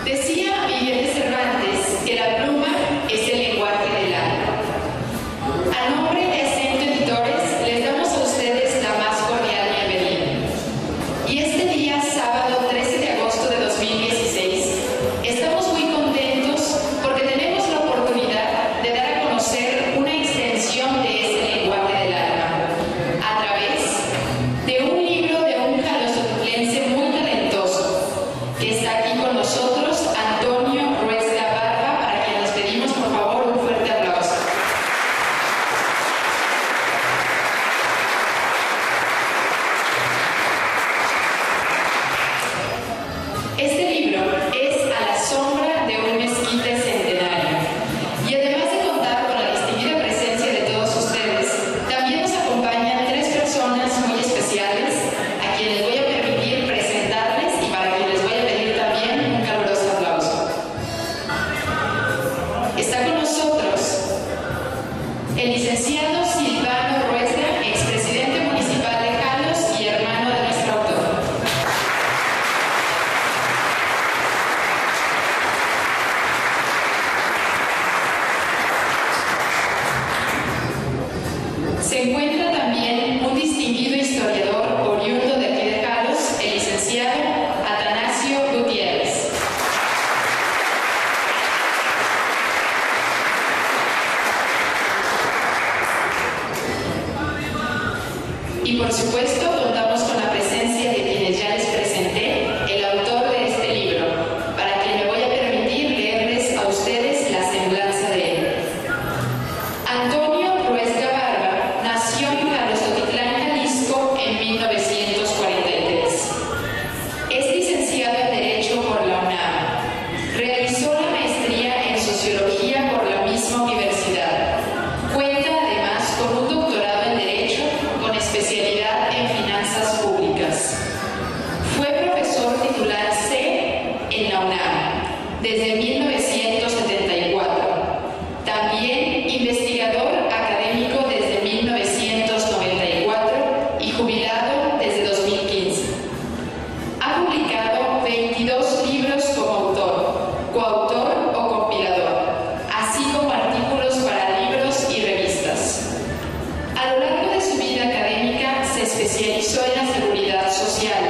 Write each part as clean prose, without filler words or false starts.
Decía Miguel de Cervantes que la pluma es el lenguaje del alma. A nombre de Acento Editores, les damos a ustedes la más cordial bienvenida. Y este día, sábado 13 de agosto de 2016, estamos muy contentos porque tenemos la oportunidad de dar a conocer una extensión de ese lenguaje del alma a través de un libro de un jalostotutlense muy talentoso que está aquí con nosotros, Antonio Ruesga Barba, para quien les pedimos por favor un fuerte aplauso. Este libro es A la sombra de un mezquite centenario y además de contar con la distinguida presencia de todos ustedes, también nos acompañan tres personas muy especiales a quienes voy a permitir presentarles y para quienes les voy a pedir también un caluroso aplauso. Está con nosotros el licenciado Silvano Ruesga, expresidente municipal de Jalos y hermano de nuestro autor. Se encuentra también un distinguido historiador oriundo de aquí de Jalos, el licenciado Atanasio Gutiérrez. Y por supuesto contamos con la presencia de quienes ya les presenté, el autor de este libro, para quien me voy a permitir leerles a ustedes la semblanza de él. Antonio Ruesga Barba nació en Jalostotitlán, Jalisco, en 1943. Es licenciado en Derecho por la UNAM. Realizó la maestría en Sociología por la misma universidad. Cuenta además con un doctorado en Derecho con especialidad en Finanzas Públicas. Fue profesor titular C en la UNAM desde 1974. También investigador académico desde 1994 y jubilado desde 2015. Ha publicado 22 libros como autor, coautor o compilador, así como artículos para libros y revistas. A lo largo de su vida académica se especializó en la seguridad social,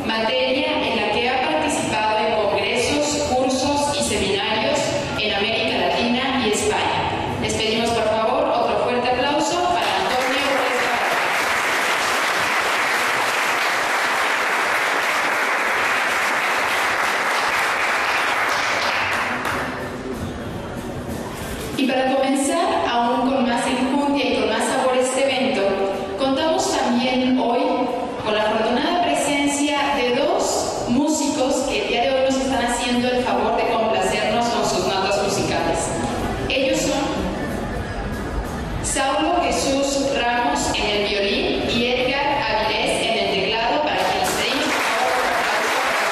materia en la que ha participado en congresos, cursos y seminarios en América Latina y España. Les pedimos por favor otro fuerte aplauso para Antonio Ruesga Barba. Y para comenzar aún con más enjundia y con más sabor este evento, contamos también hoy con la afortunada presencia de dos músicos que el día de hoy nos están haciendo el favor de complacernos con sus notas musicales. Ellos son Saulo Jesús Ramos en el violín y Edgar Avilés en el teclado, para quienes pedimos por favor un aplauso para ellos.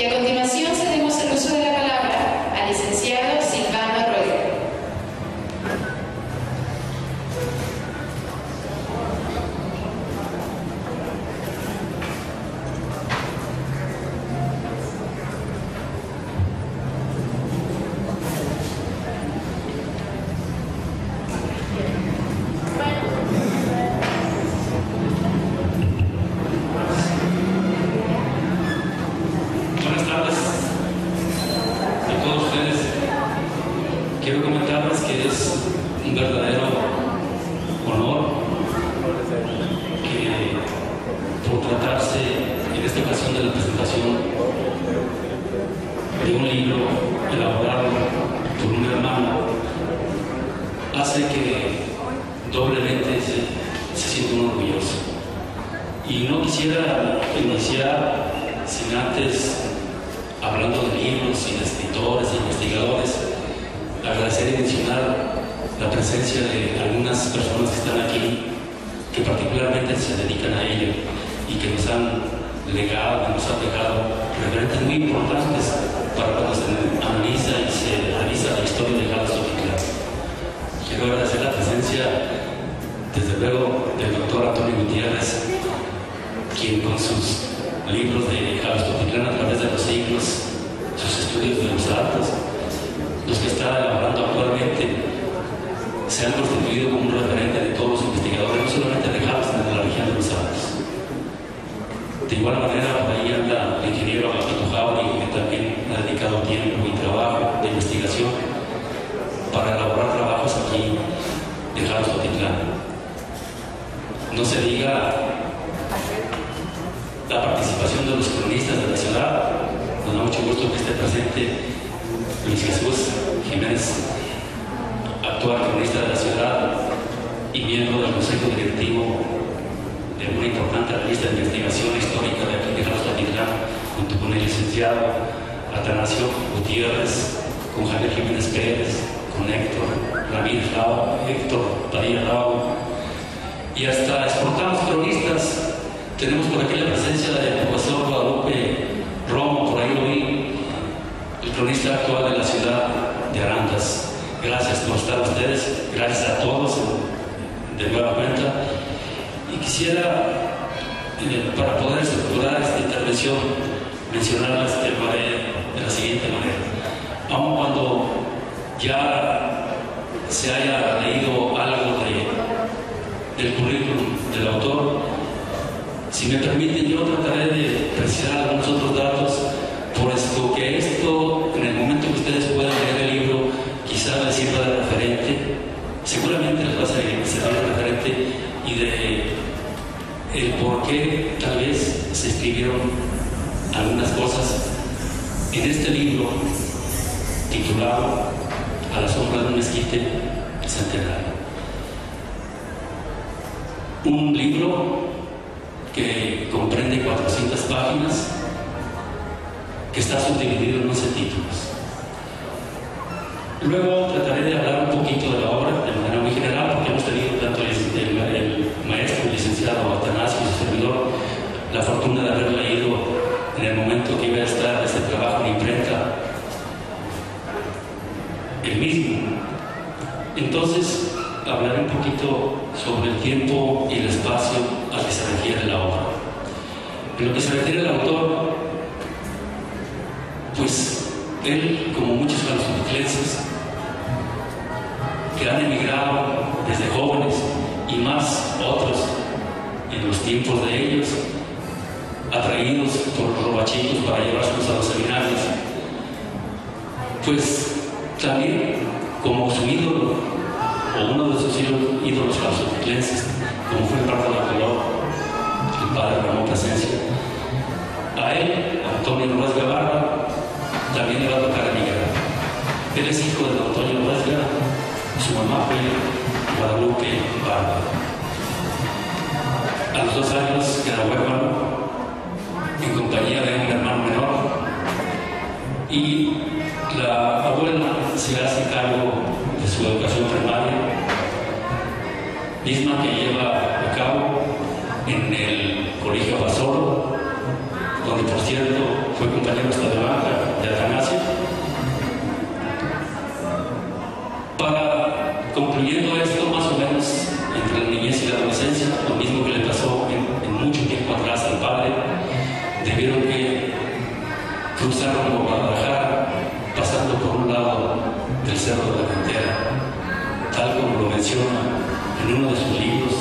Y a continuación cedemos el uso de la palabra al licenciado Silvano Arroyo. Quiero comentarles que es un verdadero honor que, por tratarse en esta ocasión de la presentación de un libro elaborado por un hermano, hace que doblemente se sienta uno orgulloso. Y no quisiera iniciar sin antes, hablando de libros y de escritores e investigadores, agradecer y mencionar la presencia de algunas personas que están aquí, que particularmente se dedican a ello y que nos han legado, nos han dejado referentes muy importantes para cuando se analiza y se revisa la historia de Jalisco Titlán. Quiero agradecer la presencia, desde luego, del doctor Antonio Gutiérrez, quien con sus libros de Jalisco Titlán a través de los siglos, sus estudios de los Altos, los que está elaborando actualmente, se han constituido como un referente de todos los investigadores, no solamente de Jalisco, sino de la región de los Altos. De igual manera, por ahí anda el ingeniero Alberto Jauri, que también ha dedicado tiempo y trabajo de investigación para elaborar trabajos aquí de Jalisco Titlán. No se diga la participación de los cronistas de la ciudad. Nos da mucho gusto que esté presente Luis Jesús Jiménez, actual cronista de la ciudad y miembro del Consejo Directivo de una importante revista de investigación histórica de aquí de Jalisco Titlán, junto con el licenciado Atanasio Gutiérrez, con Javier Jiménez Pérez, con Héctor Ramírez Lau, Héctor Padilla Lau, y hasta exportados cronistas. Tenemos por aquí la presencia del profesor Guadalupe Romo, por ahí lo vi, el cronista actual de la ciudad de Arandas. Gracias por estar ustedes, gracias a todos de nueva cuenta. Y quisiera, para poder estructurar esta intervención, mencionarles de la siguiente manera. Aun cuando ya se haya leído algo del currículum del autor, si me permiten, yo trataré de precisar algunos otros datos, puesto que esto, en el momento que ustedes puedan leer el libro, quizá les sirva de referente, seguramente les va a servir de referente y de el por qué tal vez se escribieron algunas cosas en este libro titulado A la sombra de un mezquite centenario. Un libro que comprende 400 páginas, que está subdividido en 11 títulos. Luego trataré de hablar un poquito de la obra de manera muy general, porque hemos tenido tanto el maestro, el licenciado Atanasio y su servidor, la fortuna de haber leído en el momento que iba a estar este trabajo en imprenta el mismo. Entonces hablaré un poquito sobre el tiempo y el espacio al que se refiere la obra. En lo que se refiere al autor, pues él, como muchos jaliscoticlenses que han emigrado desde jóvenes y más otros en los tiempos de ellos, atraídos por los robachicos para llevárselos a los seminarios, pues también como su ídolo o uno de sus ídolos jaliscoticlenses, como fue el Párpado de Color, el padre Ramón Plasencia, a él, Antonio Ruiz Gavarra, también le va a tocar emigrar. Él es hijo de Antonio Ruiz Gavarra, su mamá fue Guadalupe Barba. A los 2 años queda huérfano en compañía de un hermano menor, y la abuela se hace cargo de su educación primaria, misma que lleva a cabo en el Colegio Basoro, donde por cierto fue compañero hasta de banca de Atanasio, para, concluyendo esto más o menos entre la niñez y la adolescencia, lo mismo que le pasó en mucho tiempo atrás al padre, debieron que cruzar como Guadalajara, pasando por un lado del Cerro de la Cantera, tal como lo menciona en uno de sus libros,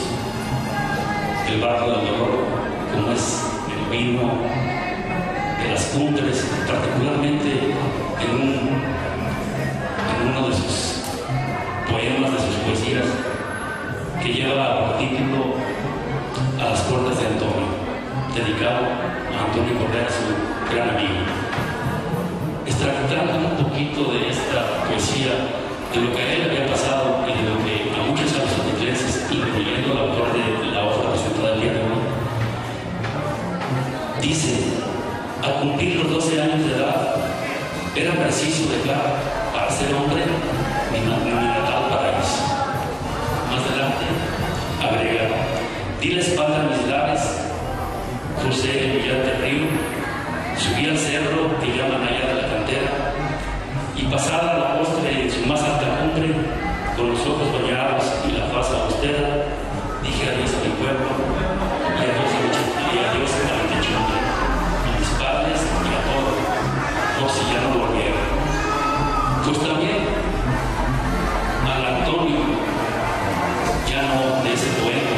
El barro del dolor, como es el vino de las cumbres, particularmente en uno de sus poemas, de sus poesías, que lleva por título A las puertas de Antonio, dedicado a Antonio Correa, su gran amigo. Extractando un poquito de esta poesía, de lo que a él había pasado y de lo que a muchos salsotitlenses, incluyendo el autor de la obra presentada el día de hoy, dice: al cumplir los 12 años de edad, era preciso dejar para ser hombre mi natal paraíso. Más adelante, agrega: di la espalda a mis lares, crucé el brillante río, subí al cerro que llaman allá de la Cantera, y pasada la postre en su más alta cumbre, con los ojos bañados y la faz austera, dije adiós a mi pueblo y adiós a mi techumbre, a mis padres y a todo, por si ya no volvieron. Pues también al Antonio, ya no de ese poema,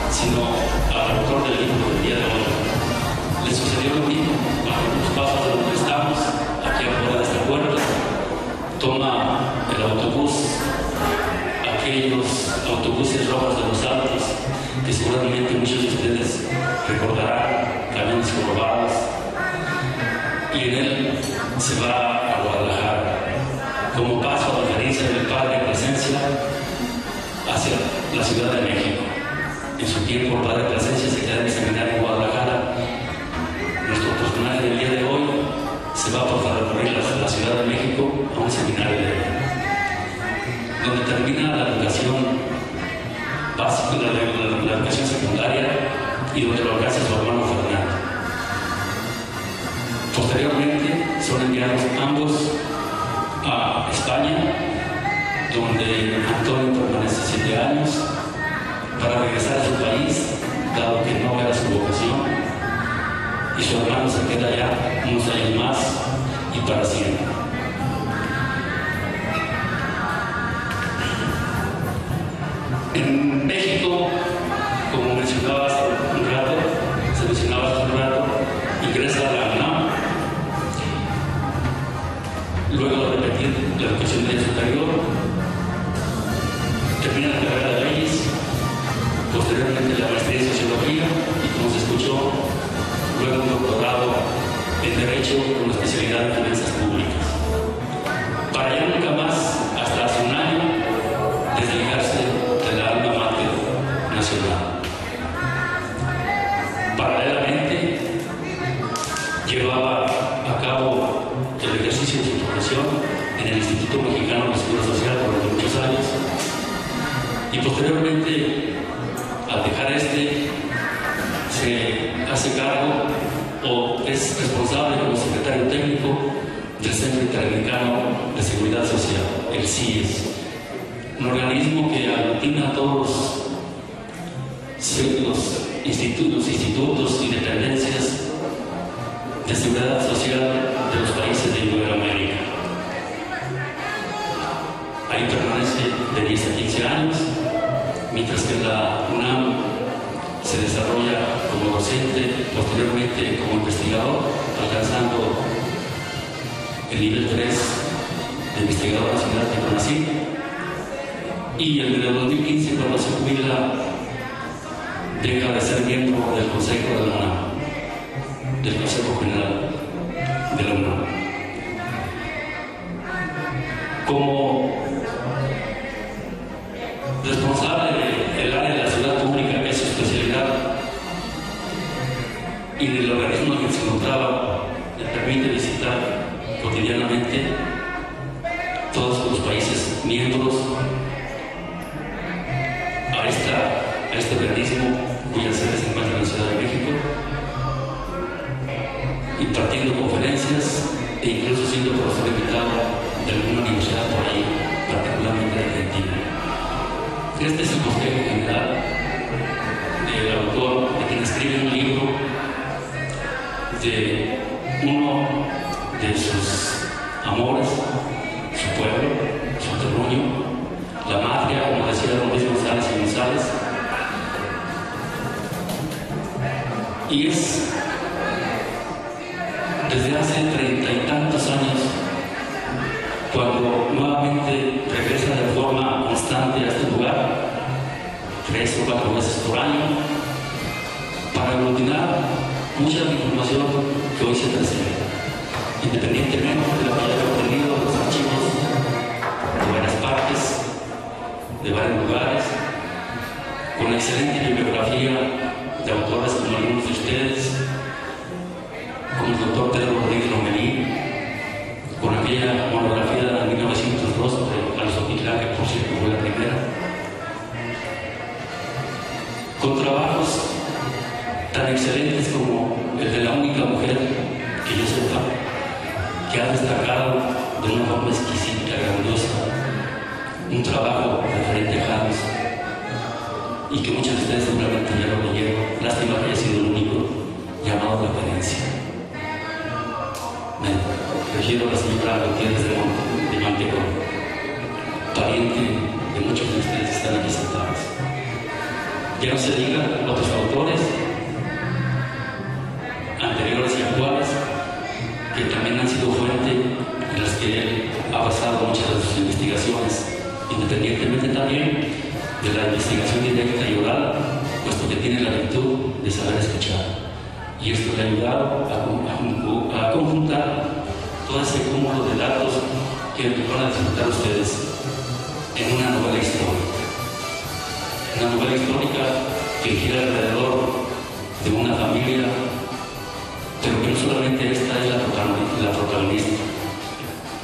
sino al autor del libro del día de hoy, le sucedió lo mismo. Bajo los pasos de donde estamos, aquí afuera de esta puerta, toma el autobús, aquellos autobuses rojos de los Altos, que seguramente muchos de ustedes recordarán, camiones jorobados, y en él se va a Guadalajara, como paso a referirse del padre Plasencia hacia la Ciudad de México. En su tiempo, el padre Plasencia se queda en el seminario en Guadalajara. Nuestro personaje del día de hoy se va por ferrocarril a la Ciudad de México a un seminario de él, donde termina la educación básica, la educación secundaria, y donde lo hace su hermano Fernando. Posteriormente son enviados ambos a España, donde Antonio permanece 7 años para regresar a su país, dado que no era su vocación, y su hermano se queda allá unos años más y para siempre. En México, como mencionaba hace un rato, ingresa a la UNAM, luego de repetir la educación media superior, termina la carrera de leyes, posteriormente la maestría en sociología y, como se escuchó, luego un doctorado en Derecho con especialidad en finanzas públicas. Para ya nunca más, hasta hace un año, desligarse de la alma mater nacional. Paralelamente, llevaba a cabo el ejercicio de su profesión en el Instituto Mexicano de Seguro Social durante muchos años, y posteriormente, al dejar se hace cargo o es responsable como secretario técnico del Centro Interamericano de Seguridad Social, el CIES, un organismo que aglutina a todos los institutos y dependencias de seguridad social de los países de Iberoamérica. Ahí permanece de 10 a 15 años, mientras que la UNAM se desarrolla como docente, posteriormente como investigador, alcanzando el nivel 3 de investigador nacional de CONACYT, y en el 2015, cuando se jubila, deja de ser miembro del Consejo de la UNAM, del Consejo General de la UNAM. Como responsable del área de la ciudad pública, que es su especialidad, y del organismo en que se encontraba, le permite visitar cotidianamente todos los países miembros a este organismo cuya sede se encuentra en la Ciudad de México, impartiendo conferencias e incluso siendo profesor invitado de alguna universidad por ahí, particularmente de Argentina. Este es el bosquejo general del autor, de quien escribe un libro de uno de sus amores, su pueblo, su terruño, la matria, como decía don Luis González y González. Y es desde hace 30 y tantos años cuando nuevamente regresa de forma constante a este lugar, 3 o 4 veces por año, para aglutinar mucha de la información que hoy se presenta, independientemente de lo que haya obtenido los archivos de varias partes, de varios lugares, con la excelente bibliografía de autores como algunos de ustedes, como el doctor Pedro Rodríguez Lomelí, con aquella monografía de 1902 sobre Alzotitlán, que por cierto fue la primera, con trabajos tan excelentes como el de la única mujer que yo sepa que ha destacado de una forma exquisita, grandiosa, un trabajo referente a Hans, y que muchos de ustedes seguramente ya lo leyeron, lástima que haya sido el único, llamado La Cadencia. Me refiero a la señora Gutiérrez de Mantecón, pariente de muchos de ustedes que están aquí sentados. Ya no se digan otros autores, anteriores y actuales, que también han sido fuente en las que él ha basado muchas de sus investigaciones, independientemente también de la investigación directa y oral, puesto que tiene la virtud de saber escuchar. Y esto le ha ayudado a conjuntar todo ese cúmulo de datos que van a disfrutar ustedes en una novela histórica. Una novela histórica que gira alrededor de una familia, pero que no solamente esta es la protagonista,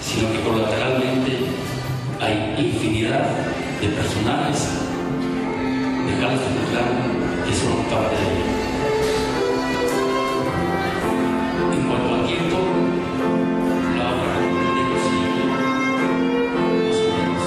sino que colateralmente hay infinidad de personajes de Alzotitlán que son parte de ella. En cuanto al tiempo, la obra comprende un siglo, más o menos.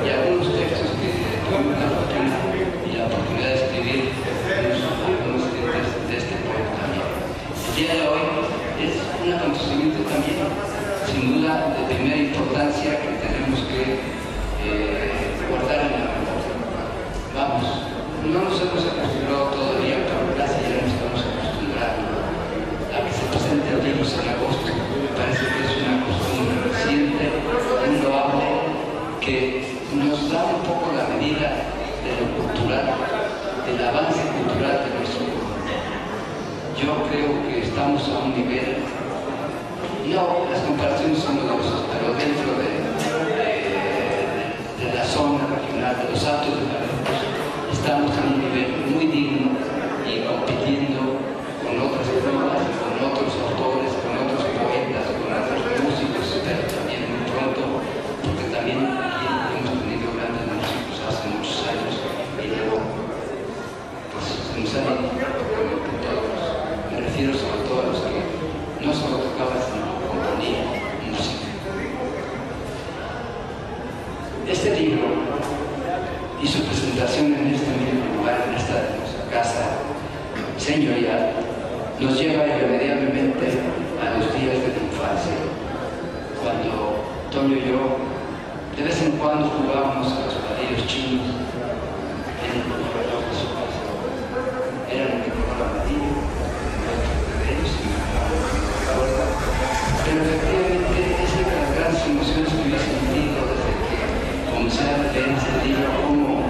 y algunos textos que tuvimos la fortuna y la oportunidad de escribir algunos de este poema también. El día de hoy es un acontecimiento también, sin duda, de primera importancia que tenemos que guardar en la memoria. Vamos, no nos hemos acostumbrado todavía, pero casi ya nos estamos acostumbrando a que se presenten libros en agosto. Me parece que es una costumbre reciente, muy loable, que nos da un poco la medida de lo cultural, del avance cultural de nuestro pueblo. Yo creo que estamos a un nivel, no, las comparaciones son dolorosas, pero dentro de la zona regional, de los Altos de Veracruz, estamos a un nivel muy digno y compitiendo con otras pruebas, con otros autores, con otros poetas, con otros músicos, pero también muy pronto, porque también aquí hemos tenido grandes músicos hace muchos años y luego pues se nos han ido prácticamente todos. Me refiero sobre todo a los que no solo tocaban, sino componían música. Este libro y su presentación en este mismo lugar, en esta casa señorial, nos lleva irremediablemente a los días de la infancia, cuando Toño y yo de vez en cuando jugábamos a los palillos chinos en el reloj de su casa. Eran de color amarillo, de ellos y me acuerdo. Pero efectivamente esa es de las grandes emociones que yo he sentido desde que comencé a leer este libro, como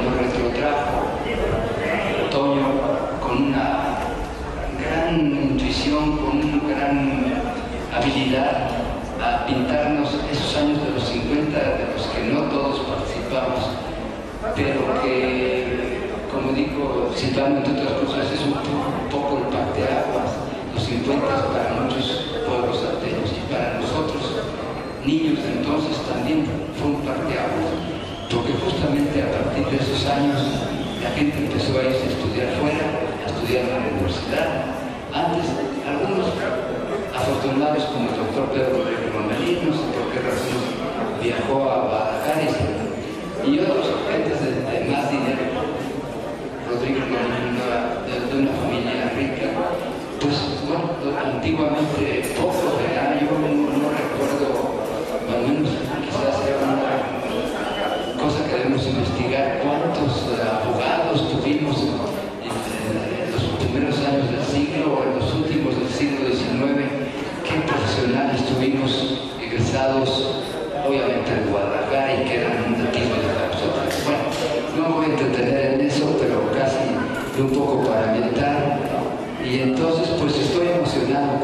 nos retrotrajo Toño con una gran intuición, con una gran habilidad a pintarnos esos años de los 50, de los que no todos participamos, pero que, como digo, situando entre otras cosas, es un poco el parteaguas. Los 50 para muchos pueblos salteños y para nosotros, niños de entonces, también fue un parteaguas, porque justamente a partir de esos años la gente empezó a irse a estudiar fuera, a estudiar en la universidad. Antes, algunos afortunados como el doctor Pedro Romelín, no sé por qué razón, viajó a Guadalajara y otros agentes de más dinero. Rodrigo Romelín de una familia rica, pues bueno, antiguamente poco era, yo no recuerdo, al menos quizás sea una cosa que debemos investigar, cuántos abogados tuvimos en los primeros años del siglo o en los últimos del siglo XIX, qué profesionales tuvimos egresados, obviamente de Guadalajara y que eran nativos de la nosotros. Bueno, no me voy a entretener en eso, pero casi un poco para ambientar. Y entonces pues estoy emocionado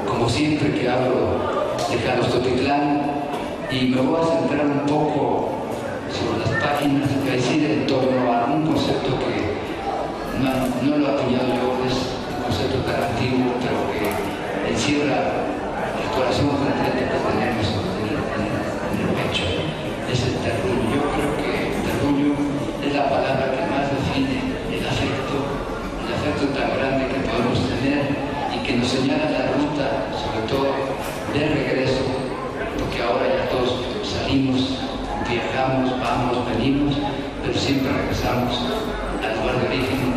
como siempre que hablo de Jalostotitlán, y me voy a centrar un poco sobre las páginas, es decir, en torno a un concepto que no lo he acuñado yo, es un concepto tan antiguo, pero que encierra el corazón completo que tenemos en el pecho. Es el terruño. Yo creo que el terruño es la palabra que más define el afecto tan grande que podemos tener y que nos señala la ruta, sobre todo de regreso, porque ahora ya todos salimos, viajamos, vamos, venimos, pero siempre regresamos al lugar de origen,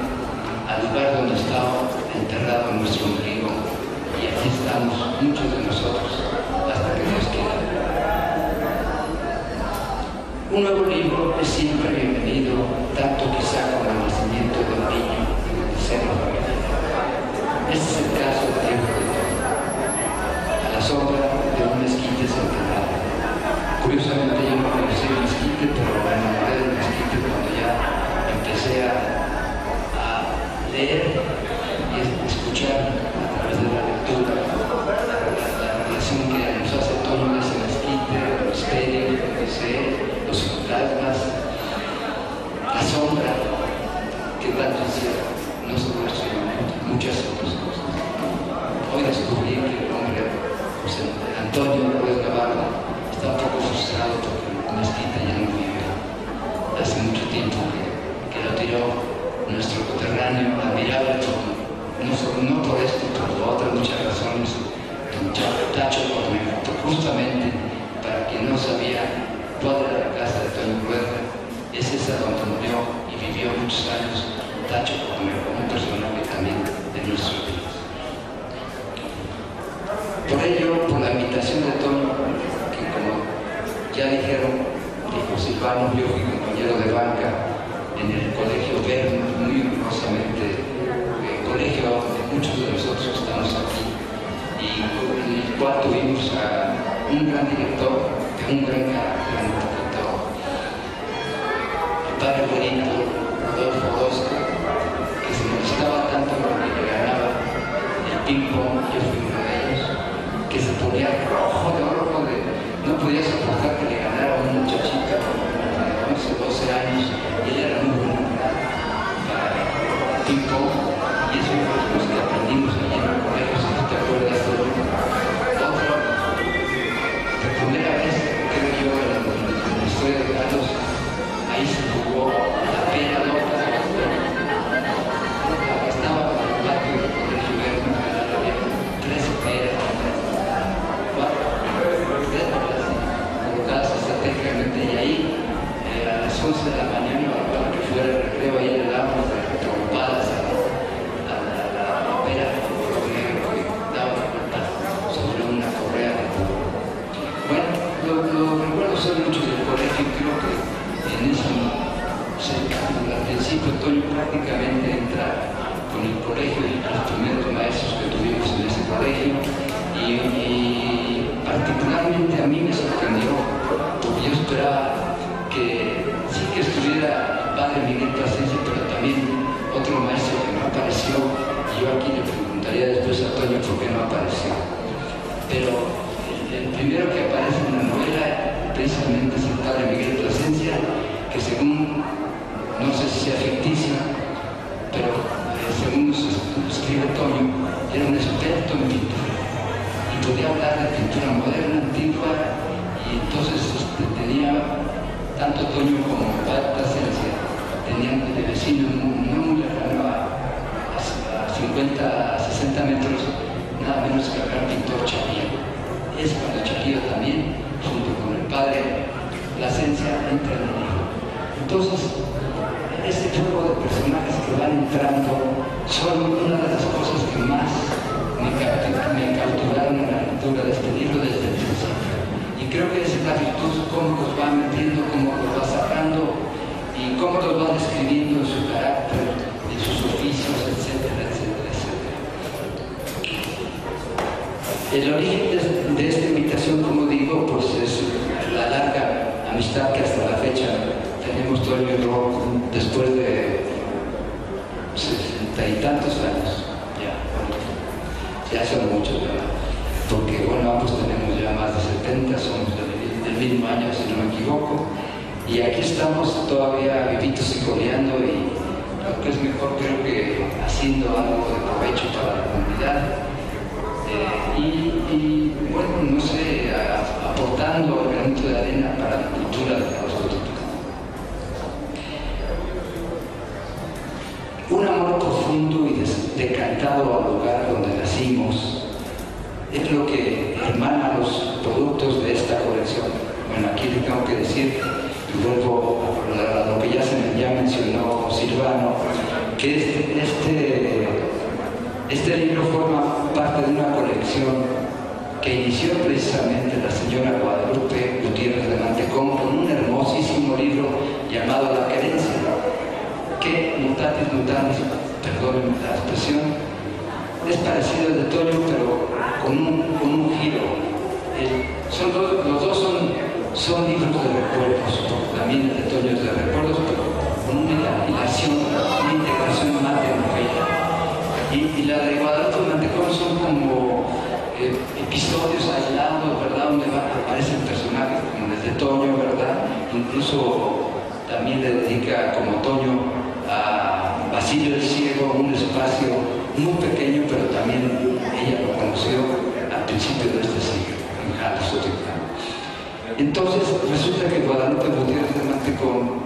al lugar donde estaba enterrado nuestro ombligo, y aquí estamos muchos de nosotros hasta que Dios quiera. Un nuevo libro es siempre bienvenido, tanto quizá como el nacimiento de un niño en el seno familiar. Este es el caso de Diego de Toño, a la sombra de un mezquite centenario. Curiosamente yo no conocí el mezquite, pero me enamoré del mezquite cuando ya empecé a leer y escuchar a través de la lectura la relación que nos hace Toño de ese mezquite, el misterio, lo que sé, los fantasmas, la sombra que tanto encierra, no solo nuestro momento, muchas otras cosas. Hoy descubrí que el hombre, José Antonio Ruiz Navarro, está un poco frustrado porque el mezquite ya no vive. Hace mucho tiempo que lo tiró nuestro coterráneo admirable, no por esto, pero por otras muchas razones, don Tacho Cornejo, justamente para quien no sabía, cuadra de la casa de Toño Rueda, es esa donde murió y vivió muchos años Tacho como un personaje también de nuestros días. Por ello, por la invitación de Toño, que como ya dijeron, dijo Silvano, yo fui compañero de banca en el colegio Verno, muy honrosamente, el colegio donde muchos de nosotros estamos aquí, y en el cual tuvimos a un gran director, de un gran carácter, un director, el padre bonito, Rodolfo Orozco, que se molestaba tanto con que le ganaba el ping-pong, yo fui uno de ellos, que se ponía rojo, no podía soportar que le ganara a un muchachito de 11, 12 años, y él era muy bueno para el ping-pong, y eso es lo que aprendimos allí en el colegio, si te acuerdas de otro. La primera vez, creo yo, en la historia de Carlos, ahí se jugó la pena loca de los dos. Estaba en el patio del colegio Verno, había 13 peras, 4 peras colocadas estratégicamente, y ahí a las 11 de la mañana, para que fuera el recreo, ahí le dábamos de trompadas a la pera negro que daba vuelta sobre una correa de burro. Bueno, lo recuerdo ser mucho del colegio, y creo que en ese al principio Toño prácticamente entra con el colegio y los primeros maestros que tuvimos en ese colegio, y particularmente a mí me sorprendió, porque yo esperaba que sí que estuviera el padre Miguel Plasencia, pero también otro maestro que no apareció, y yo aquí le preguntaría después a Toño por qué no apareció. Pero el primero que aparece en la novela precisamente es el padre Miguel Plasencia, que según, no sé si sea ficticio, pero según escribe Toño, era un experto en pintura y podía hablar de pintura moderna, antigua, y entonces tenía, tanto Toño como el padre Plasencia tenían de vecino no muy lejano, a 50, a 60 metros, nada menos que el gran pintor Chapío. Es cuando Chapío también, junto con el padre Plasencia, entra en el libro. Entonces, este juego de personajes que van entrando son una de las cosas que más me cautivaron en la lectura de este libro desde el principio. Y creo que esa es la virtud, cómo los va metiendo, cómo los va sacando y cómo los va describiendo en su carácter, en sus oficios, etcétera, etcétera, etcétera. El origen de esta invitación, como digo, pues es la larga amistad que hasta la fecha tenemos Toño y yo, después de 60 y tantos años, ya son muchos, ¿verdad? Porque bueno, ambos tenemos ya más de 70, somos del mismo año, si no me equivoco, y aquí estamos todavía vivitos y coleando, y lo que es mejor, creo que haciendo algo de provecho para la comunidad, y bueno, no sé, aportando el granito de arena para la cultura de los futuros. Un amor profundo y decantado al lugar donde nacimos es lo que hermana los productos de esta colección. Bueno, aquí le tengo que decir, y vuelvo a lo que ya mencionó Silvano, que este libro forma parte de una colección que inició precisamente la señora Guadalupe Gutiérrez de Mantecón con un hermosísimo libro llamado La Querencia, que mutatis mutandis, perdónenme la expresión, es parecido al de Toño, pero con un giro. Los dos son libros de recuerdos, también el de Toño es de recuerdos, pero con una integración más de novela. Y la de Guadalupe Mantecón son como episodios aislados, ¿verdad?, donde aparecen personajes como el de Toño, ¿verdad? Incluso también le dedica, como Toño, a Basilio el Ciego un espacio muy pequeño, pero también ella lo conoció al principio de este siglo, en Jalisco. Entonces, resulta que Guadalupe Gutiérrez de Mantecón,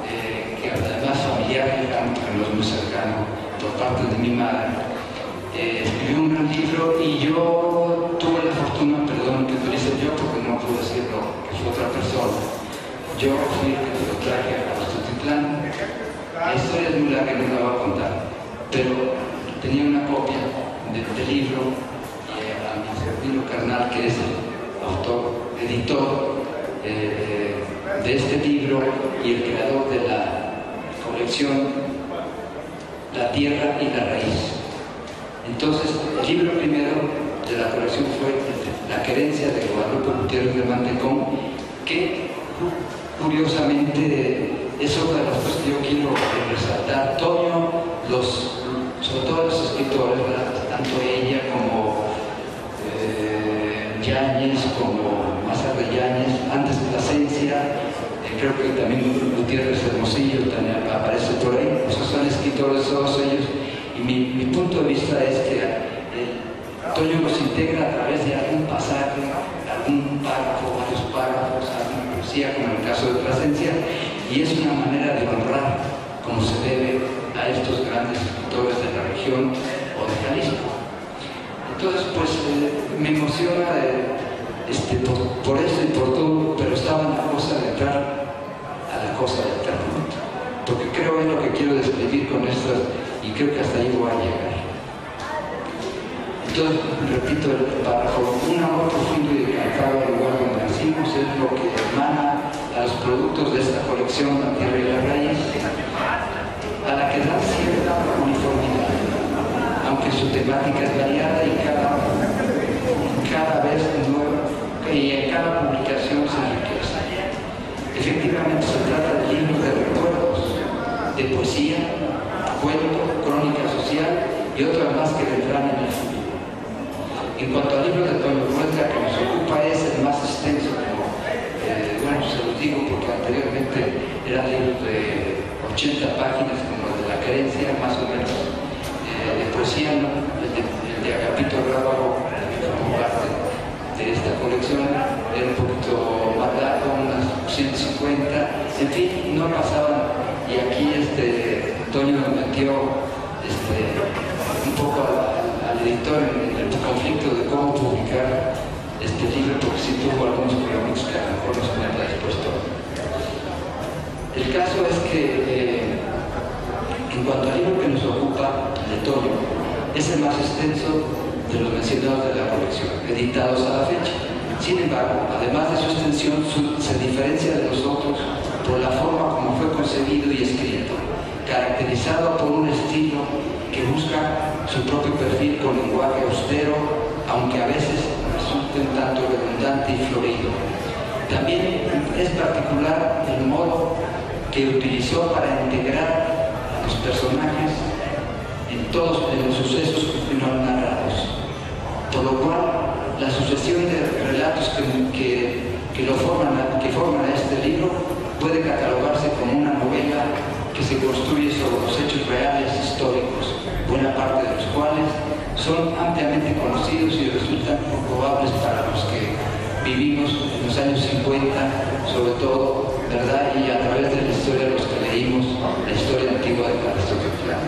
que además familiar, digamos, que no es muy cercano, por parte de mi madre, escribió un gran libro, y yo tuve la fortuna, perdón que utilice yo porque no pude decirlo, que fue otra persona, yo fui el que lo traje a Tutitlán. La historia es muy larga, no la voy a contar, pero tenía una copia del libro y a mi sobrino carnal, que es el autor, editor de este libro y el creador de la colección La Tierra y la Raíz. Entonces, el libro primero de la colección fue La Querencia de Guadalupe Gutiérrez de Mantecón, que curiosamente es otra de las cosas que yo quiero resaltar. Toño, sobre todo los escritores, ¿verdad? Tanto ella como Yáñez, como Mazarre Yáñez, antes Plasencia, creo que también Gutiérrez Hermosillo también aparece por ahí. Esos son escritores todos ellos, y mi punto de vista es que Toño los integra a través de algún pasaje, algún párrafo, varios párrafos, alguna poesía, como en el caso de Plasencia, y es una manera de honrar, como se debe, a estos grandes escritores de la región o de Jalisco. Entonces, pues me emociona por esto y por todo, pero estaba en la cosa de entrar a la cosa del terreno, porque creo es lo que quiero describir con estas, y creo que hasta ahí voy a llegar. Entonces, repito el párrafo: un amor profundo y decantado al lugar donde nacimos es lo que emana a los productos de esta colección La Tierra y la Raíz, a la que dan cierta uniformidad, aunque su temática es variada y cada vez nueva, y en cada publicación se enriquece. Efectivamente, se trata de libros de recuerdos, de poesía, cuento, crónica social y otras más que vendrán en el futuro. En cuanto al libro de Toño Huerta, que nos ocupa, es el más extenso, bueno, se los digo porque anteriormente eran libros de 80 páginas, como el de La Querencia, más o menos, de poesía, ¿no? El de Agapito Rábago, que formó parte de esta colección, era un poquito más largo, unas 150, en fin, no pasaban, y aquí Toño nos metió un poco al editor en el conflicto de cómo publicar este libro, porque sí tuvo algunos problemas que a lo mejor nos cuenta después todo. El caso es que en cuanto al libro que nos ocupa, de Toño, es el más extenso de los mencionados de la colección, editados a la fecha. Sin embargo, además de su extensión, se diferencia de los otros por la forma como fue concebido y escrito, caracterizado por un estilo que busca su propio perfil con lenguaje austero, aunque a veces resulte un tanto redundante y florido. También es particular el modo que utilizó para integrar a los personajes en todos los sucesos narrados, por lo cual la sucesión de relatos que forman a este libro puede catalogarse como una novela que se construye sobre los hechos reales históricos, buena parte de los cuales son ampliamente conocidos y resultan comprobables para los que vivimos en los años 50, sobre todo, ¿verdad? Y a través de la historia de los que leímos la historia antigua de Tutitlán.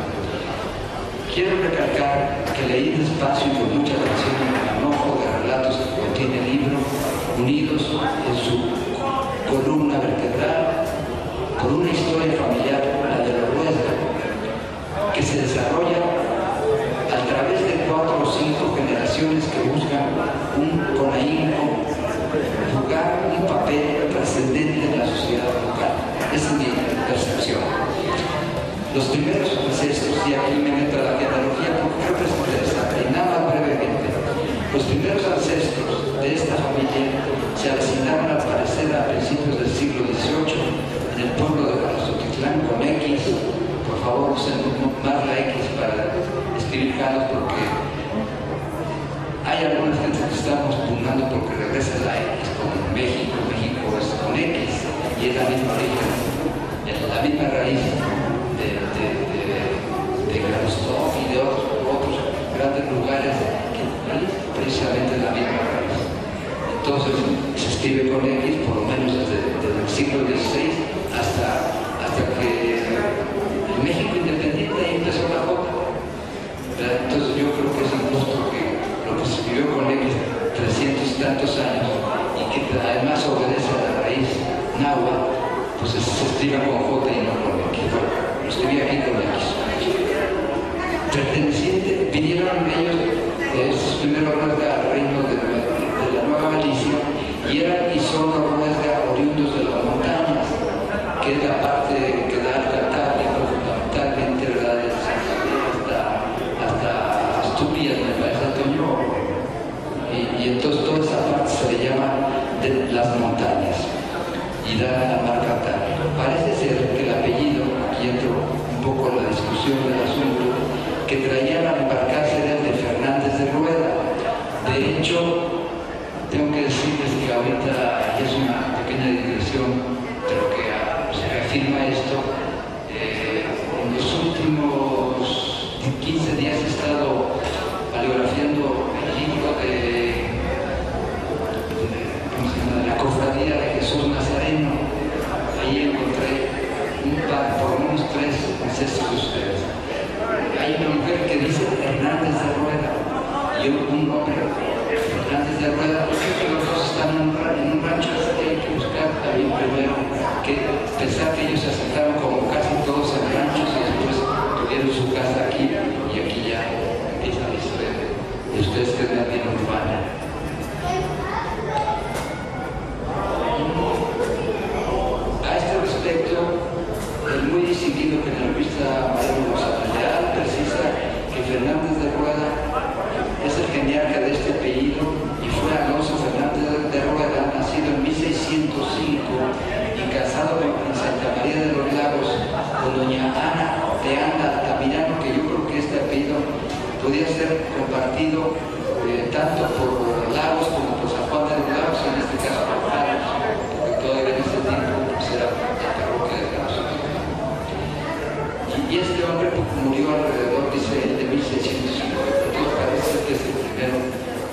Quiero recalcar que leí despacio y con mucha atención el manojo de relatos que contiene el libro, unidos en su columna vertebral por una historia familiar, la de la Huesca, que se desarrolla a través de 4 o 5 generaciones que buscan con ahínco jugar un papel trascendente en la sociedad local. Esa es mi percepción. Los primeros ancestros, y aquí me meto a la genealogía porque creo que es interesante, y nada más brevemente, los primeros ancestros de esta familia se avecinaron al parecer a principios del siglo XVIII en el pueblo de Tutitlán, con X. Por favor, usen más la X para escribir Jalos, porque hay algunas gentes que estamos pugnando porque regresa la X, como en México. México es con X y es la misma origen, la misma raíz de Granstock y de otros grandes lugares que precisamente es la misma raíz. Entonces se escribe con X por lo menos desde el siglo XVI hasta que el México independiente ahí empezó la J. Entonces yo creo que es injusto que lo que se escribió con X 300 y tantos años y que además obedece a la raíz náhuatl escriba con J y no con X. Lo escribí aquí con X. Perteneciente, vinieron ellos, esos primeros Ruesga, al reino de la Nueva Galicia, y son los Ruesga oriundos de las montañas, que es la parte que da al Cantábrico, fundamentalmente, ¿verdad?, de Santander hasta Asturias, me parece, Antonio. Y entonces toda esa parte se le llama de las montañas y da la marca Cantábrico. Parece ser que el apellido, aquí entro un poco en la discusión del asunto, que traían al embarcarse era el de Fernández de Rueda. De hecho, tengo que decirles que ahorita es una pequeña digresión, pero que se reafirma esto. En los últimos 15 días he estado paleografiando el libro de la Cofradía de Jesús Nazareno. Ahí encontré por lo menos 3 ancestros de ustedes. Hay una mujer que dice Hernández de Rueda y un hombre, Hernández de Rueda. Los dos están en un rancho, así que hay que buscar también primero que pensar que ellos se asentaron como casi todos en ranchos y después tuvieron su casa aquí y aquí ya empieza la historia de ustedes que es la vida urbana. A este respecto, es muy distinguido que en la revista Mariano Leal precisa que Fernández de Rueda es el geniarca de este apellido y fue Alonso Fernández de Rueda, nacido en 1605 y casado en Santa María de los Lagos con doña Ana de Anda Altamirano, que yo creo que este apellido podía ser compartido tanto por Lagos como por San Juan de los Lagos, en este caso por Lagos, porque todavía en ese tiempo pues, era la parroquia de Lagos. Y este hombre murió alrededor, dice, de 1605. Entonces parece que es el primero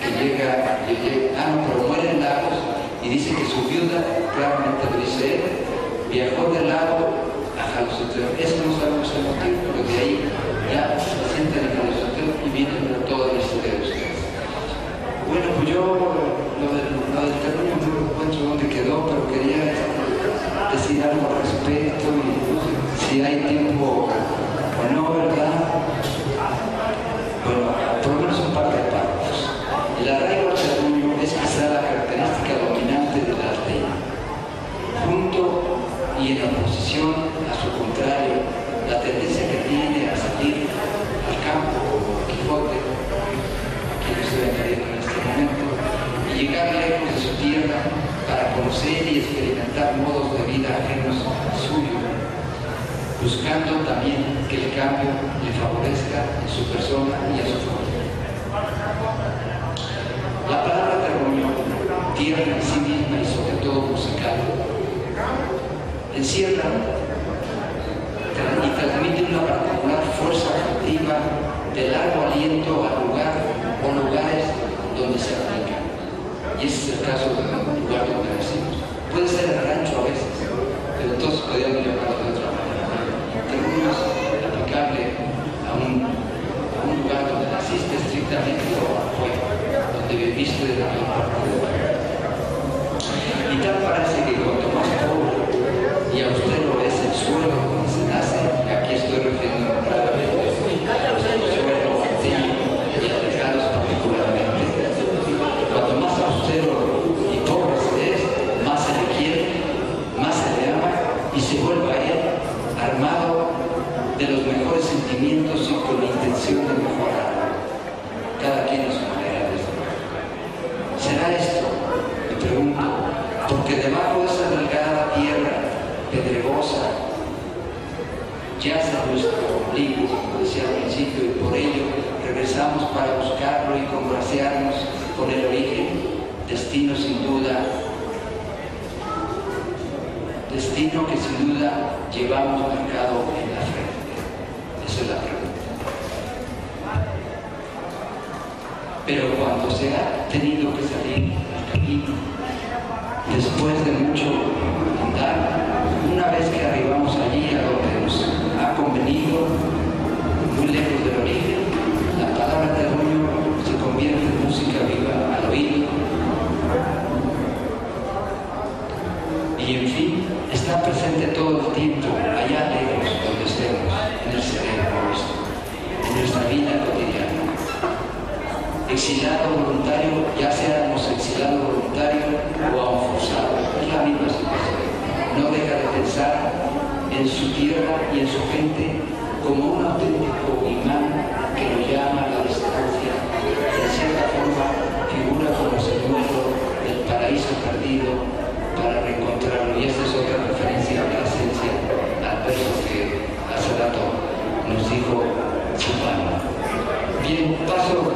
que llega, pero muere en Lagos y dice que su viuda, claramente lo dice él, viajó del lago a Jalosotero. Eso no sabemos el motivo, pero de ahí ya se sienten en Jalosotero y viene toda la historia de ustedes. Bueno, pues yo lo del terreno no encuentro dónde quedó, pero quería decir algo al respecto y si hay tiempo o no, ¿verdad? Bueno, por lo menos un par de párrafos. El arraigo al terruño es quizá la característica dominante del arte. Junto y en oposición a su contrario, la tendencia que tiene a salir al campo como Quijote, aquí lo estoy añadiendo en este momento, y llegar lejos de su tierra para conocer y experimentar modos de vida ajenos al suyo, buscando también que el cambio le favorezca en su persona y a su familia. La palabra terruño, tierra en sí misma y sobre todo musical, encierra y transmite una particular fuerza activa de largo aliento al lugar o lugares donde se aplica. Y ese es el caso del lugar donde nacimos. Puede ser el rancho a veces, pero entonces podríamos llamarlo de otra manera. Terruño es aplicable a un lugar donde naciste estrictamente o afuera, donde viviste de la mayor parte de la vida. Y tal parece que cuanto más pobre y austero es el suelo donde se nace, aquí estoy refiriendo claramente al suelo antiguo y a los lados particularmente. Cuanto más austero y pobre se es, más se le quiere, más se le ama y se vuelve a él armado de los mejores sentimientos y con la intención de mejorar. Cada quien a su manera de ser. ¿Será esto? Me pregunto, porque debajo de esa delgada tierra pedregosa yace nuestro ombligo, como decía al principio, y por ello regresamos para buscarlo y congraciarnos con el origen, destino sin duda, destino que sin duda llevamos marcado en la frente. Esa es la pregunta. Pero cuando se ha tenido que salir al camino, después de mucho andar, una vez que arribamos allí a donde nos ha convenido, muy lejos del origen, la palabra terruño se convierte en música viva al oído. Y en fin, está presente todo el tiempo exiliado voluntario, ya seamos exiliado voluntario o aún forzado, es la misma situación. No deja de pensar en su tierra y en su gente como un auténtico imán que lo llama a la distancia, y en cierta forma figura como señuelo del paraíso perdido para reencontrarlo. Y esta es otra referencia a la esencia, al verso que hace rato nos dijo Silvano. Bien, paso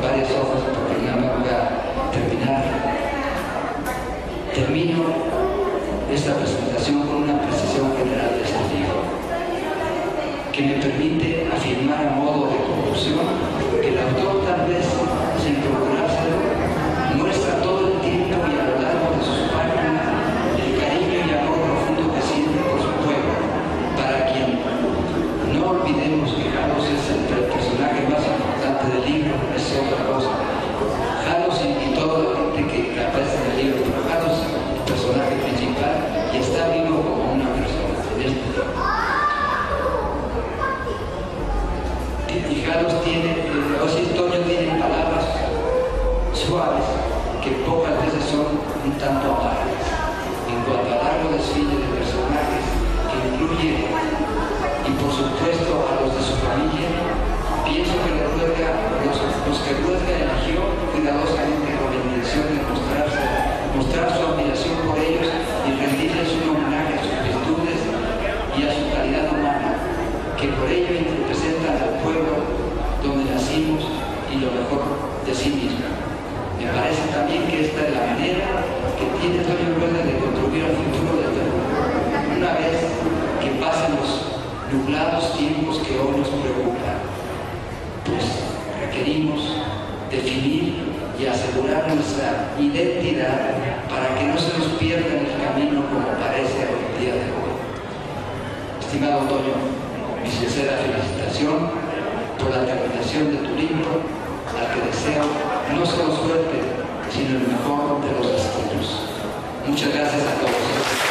varias hojas porque ya me voy a terminar. Termino esta presentación con una precisión general de este libro, que me permite afirmar a modo de conclusión que el autor, tal vez sin procurárselo, muestra todo el tiempo y a lo largo de sus páginas el cariño y amor profundo que siente por su pueblo, para quien no olvidemos que Jalos es el personaje más importante del libro, es otra cosa. Jalos y toda la gente que aparece en el libro, pero Jalos es el personaje principal y está vivo como una persona en este libro. Y Jalos tiene, los historias tienen palabras suaves que pocas veces son un tanto amargas. En cuanto al largo desfile de personajes que incluye, y por supuesto a los de su familia, pienso que los que Huerta eligió cuidadosamente con la intención de mostrar su admiración por ellos y rendirles un homenaje a sus virtudes y a su calidad humana, que por ello representan al pueblo donde nacimos y lo mejor de sí mismo. Me parece también que esta es la manera que tiene Toño Rueda de contribuir al futuro del Perú, una vez que pasen los nublados tiempos que hoy nos preocupan, pues requerimos definir y asegurar nuestra identidad para que no se nos pierda en el camino como parece hoy día de hoy. Estimado Toño, mi sincera felicitación por la terminación de tu libro, al que deseo no solo suerte, sino el mejor de los destinos. Muchas gracias a todos.